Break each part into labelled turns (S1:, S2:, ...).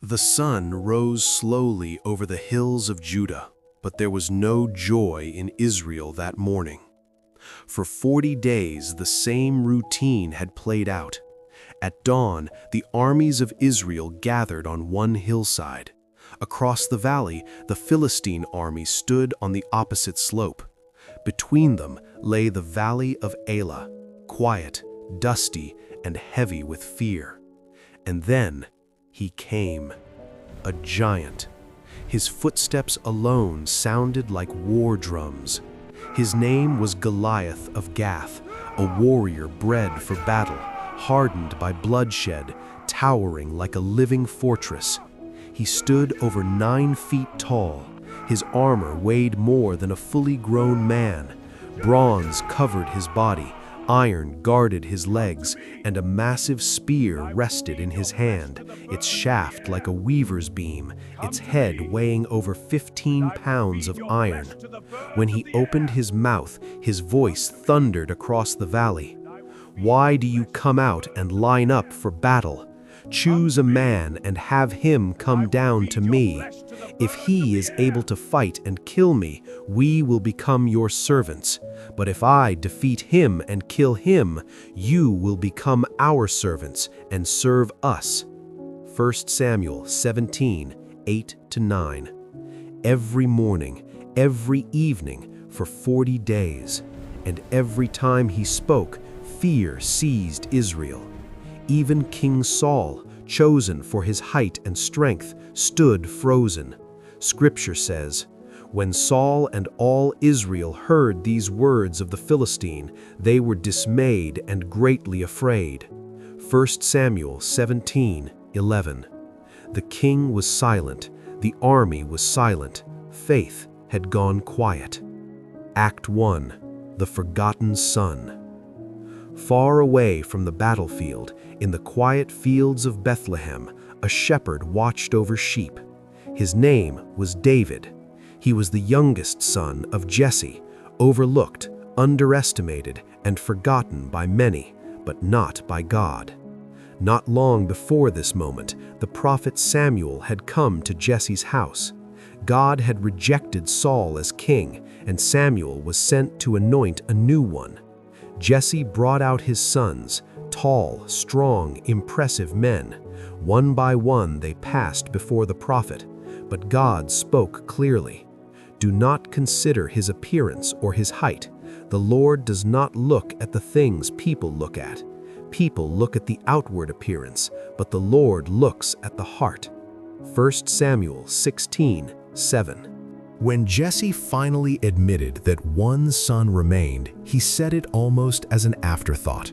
S1: The sun rose slowly over the hills of Judah, but there was no joy in Israel that morning. For 40 days the same routine had played out. At dawn, the armies of Israel gathered on one hillside. Across the valley, the Philistine army stood on the opposite slope. Between them lay the valley of Elah, quiet, dusty, and heavy with fear. And then he came, a giant. His footsteps alone sounded like war drums. His name was Goliath of Gath, a warrior bred for battle, hardened by bloodshed, towering like a living fortress. He stood over 9 feet tall. His armor weighed more than a fully grown man. Bronze covered his body, iron guarded his legs, and a massive spear rested in his hand, its shaft like a weaver's beam, its head weighing over 15 pounds of iron. When he opened his mouth, his voice thundered across the valley. "Why do you come out and line up for battle? Choose a man and have him come down to me. If he is able to fight and kill me, we will become your servants. But if I defeat him and kill him, you will become our servants and serve us." 1 Samuel 17, 8-9. Every morning, every evening, for 40 days. And every time he spoke, fear seized Israel. Even King Saul, chosen for his height and strength, stood frozen. Scripture says, "When Saul and all Israel heard these words of the Philistine, they were dismayed and greatly afraid." 1 Samuel 17, 11. The king was silent, the army was silent, faith had gone quiet. Act 1. The Forgotten Son. Far away from the battlefield, in the quiet fields of Bethlehem, a shepherd watched over sheep. His name was David. He was the youngest son of Jesse, overlooked, underestimated, and forgotten by many, but not by God. Not long before this moment, the prophet Samuel had come to Jesse's house. God had rejected Saul as king, and Samuel was sent to anoint a new one. Jesse brought out his sons, tall, strong, impressive men. One by one they passed before the prophet, but God spoke clearly. "Do not consider his appearance or his height. The Lord does not look at the things people look at. People look at the outward appearance, but the Lord looks at the heart." 1 Samuel 16, 7. When Jesse finally admitted that one son remained, he said it almost as an afterthought.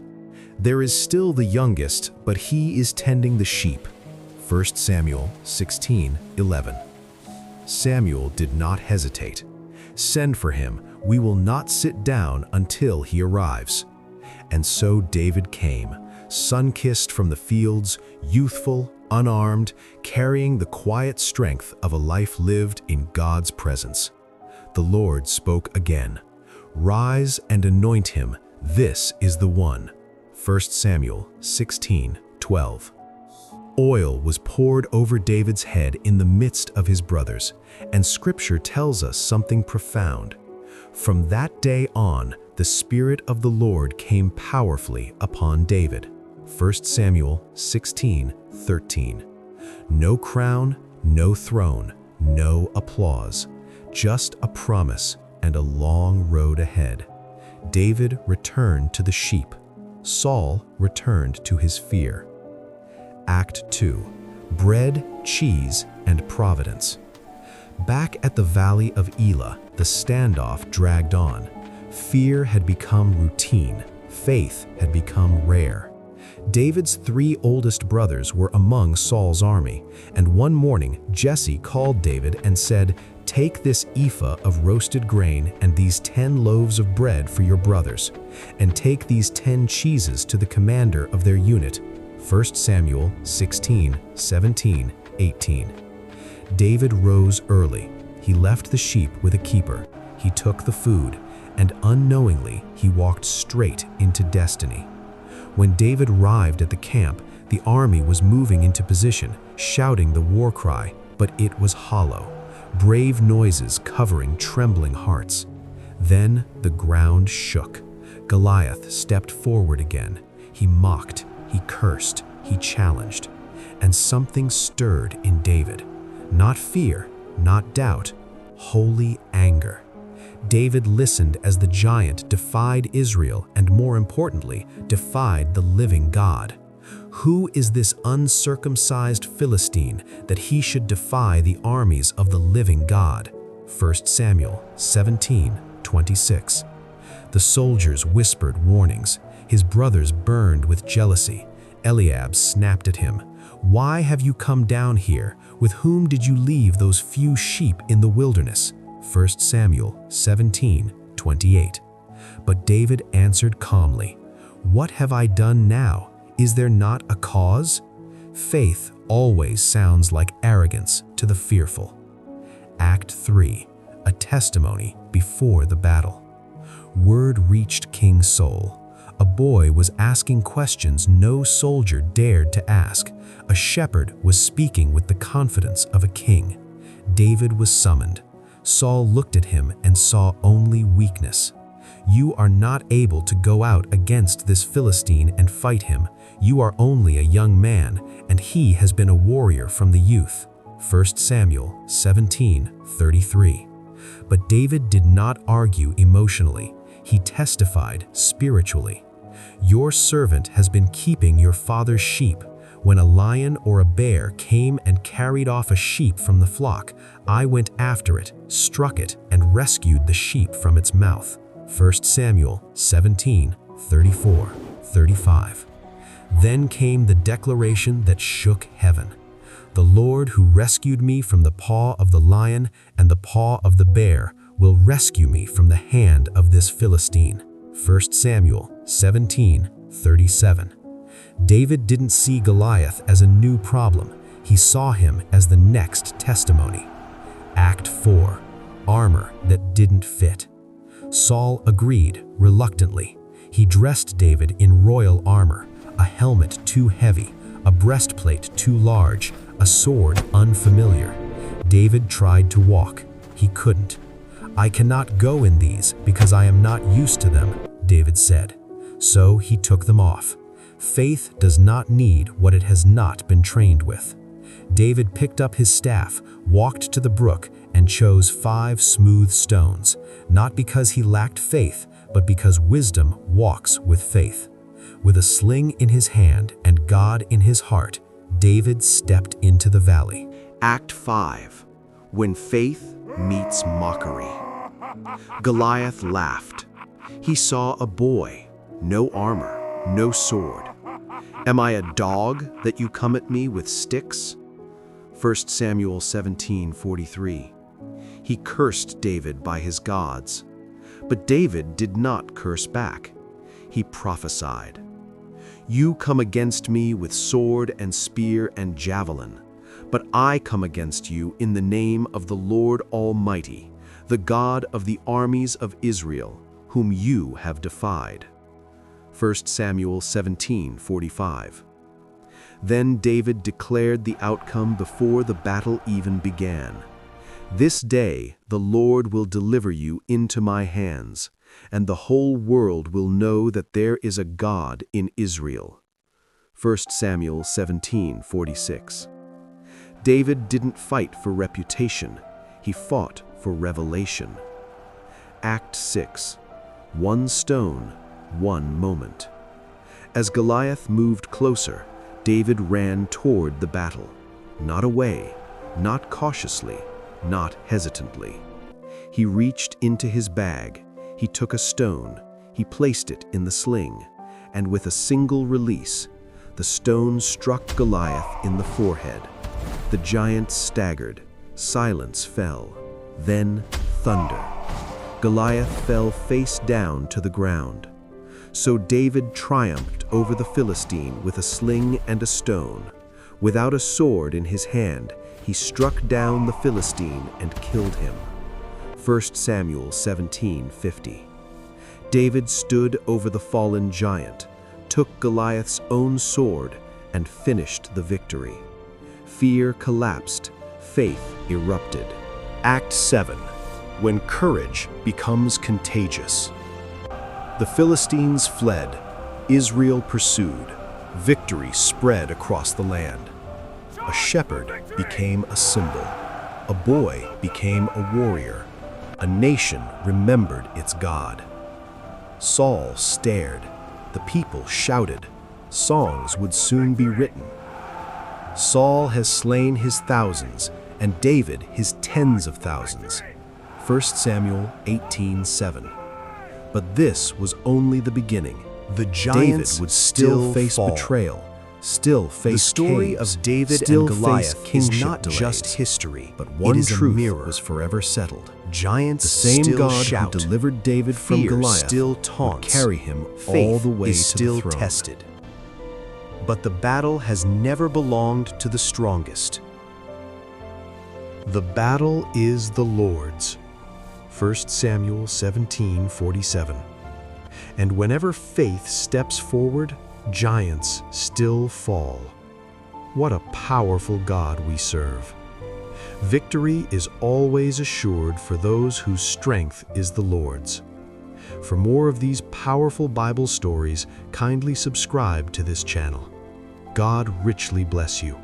S1: "There is still the youngest, but he is tending the sheep." 1 Samuel 16, 11. Samuel did not hesitate. "Send for him. We will not sit down until he arrives." And so David came, sun-kissed from the fields, youthful, unarmed, carrying the quiet strength of a life lived in God's presence. The Lord spoke again. "Rise and anoint him. This is the one." 1 Samuel 16, 12. Oil was poured over David's head in the midst of his brothers, and Scripture tells us something profound. From that day on, the Spirit of the Lord came powerfully upon David. 1 Samuel 16, 13. No crown, no throne, no applause, just a promise and a long road ahead. David returned to the sheep. Saul returned to his fear. Act 2. Bread, cheese, and providence. Back at the Valley of Elah, the standoff dragged on. Fear had become routine. Faith had become rare. David's 3 oldest brothers were among Saul's army, and one morning Jesse called David and said, "Take this ephah of roasted grain and these 10 loaves of bread for your brothers, and take these 10 cheeses to the commander of their unit." 1 Samuel 16, 17, 18. David rose early. He left the sheep with a keeper. He took the food, and unknowingly he walked straight into destiny. When David arrived at the camp,
S2: The army was moving into position, shouting the war cry, but it was hollow. Brave noises covering trembling hearts. Then the ground shook. Goliath stepped forward again. He mocked, he cursed, he challenged. And something stirred in David. Not fear, not doubt, holy anger. David listened as the giant defied Israel and, more importantly, defied the living God. Who is this uncircumcised Philistine that he should defy the armies of the living God? 1 Samuel 17:26. The soldiers whispered warnings. His brothers burned with jealousy. Eliab snapped at him. "Why have you come down here? With whom did you leave those few sheep in the wilderness?" 1 Samuel 17:28. But David answered calmly, "What have I done now? Is there not a cause?" Faith always sounds like arrogance to the fearful. Act 3. A testimony before the battle. Word reached King Saul. A boy was asking questions no soldier dared to ask. A shepherd was speaking with the confidence of a king. David was summoned. Saul looked at him and saw only weakness. "You are not able to go out against this Philistine and fight him. You are only a young man, and he has been a warrior from the youth." 1 Samuel 17:33. But David did not argue emotionally. He testified spiritually. "Your servant has been keeping your father's sheep. When a lion or a bear came and carried off a sheep from the flock, I went after it, struck it, and rescued the sheep from its mouth." 1 Samuel 17:34-35. Then came the declaration that shook heaven. "The Lord who rescued me from the paw of the lion and the paw of the bear will rescue me from the hand of this Philistine." 1 Samuel 17:37. David didn't see Goliath as a new problem. He saw him as the next testimony. Act 4. Armor that didn't fit. Saul agreed, reluctantly. He dressed David in royal armor, a helmet too heavy, a breastplate too large, a sword unfamiliar. David tried to walk. He couldn't. "I cannot go in these because I am not used to them," David said. So he took them off. Faith does not need what it has not been trained with. David picked up his staff, walked to the brook, and chose 5 smooth stones, not because he lacked faith, but because wisdom walks with faith. With a sling in his hand and God in his heart, David stepped into the valley.
S1: Act 5. When faith meets mockery. Goliath laughed. He saw a boy, no armor, no sword. "Am I a dog that you come at me with sticks?" 1 Samuel 17:43. He cursed David by his gods. But David did not curse back. He prophesied. "You come against me with sword and spear and javelin, but I come against you in the name of the Lord Almighty, the God of the armies of Israel, whom you have defied." 1 Samuel 17:45. Then David declared the outcome before the battle even began. "This day the Lord will deliver you into my hands, and the whole world will know that there is a God in Israel." 1 Samuel 17:46. David didn't fight for reputation. He fought for revelation. Act 6. One stone, one moment. As Goliath moved closer, David ran toward the battle. Not away, not cautiously, not hesitantly. He reached into his bag. He took a stone. He placed it in the sling. And with a single release, the stone struck Goliath in the forehead. The giant staggered. Silence fell. Then thunder. Goliath fell face down to the ground. So David triumphed over the Philistine with a sling and a stone. Without a sword in his hand, he struck down the Philistine and killed him. 1 Samuel 17:50. David stood over the fallen giant, took Goliath's own sword, and finished the victory. Fear collapsed, faith erupted. Act 7. When courage becomes contagious. The Philistines fled, Israel pursued, victory spread across the land. A shepherd became a symbol, a boy became a warrior, a nation remembered its God. Saul stared, the people shouted, songs would soon be written. Saul has slain his thousands, and David his tens of thousands. 1 Samuel 18:7. But this was only the beginning.
S2: The giants
S1: David would still face
S2: fall.
S1: betrayal, still face
S2: The story
S1: caves,
S2: of David
S1: still
S2: and Goliath
S1: face
S2: is
S1: kingship
S2: not
S1: delays.
S2: just history,
S1: But one
S2: it is
S1: truth
S2: a mirror.
S1: was forever settled.
S2: Giants
S1: The same
S2: still
S1: God
S2: shout.
S1: who delivered David from
S2: Fear
S1: Goliath
S2: still
S1: would
S2: taunts.
S1: carry him
S2: Faith
S1: all the way
S2: is
S1: to
S2: still
S1: the throne.
S2: tested. But the battle has never belonged to the strongest. The battle is the Lord's. 1 Samuel 17:47. And whenever faith steps forward, giants still fall. What a powerful God we serve. Victory is always assured for those whose strength is the Lord's. For more of these powerful Bible stories, kindly subscribe to this channel. God richly bless you.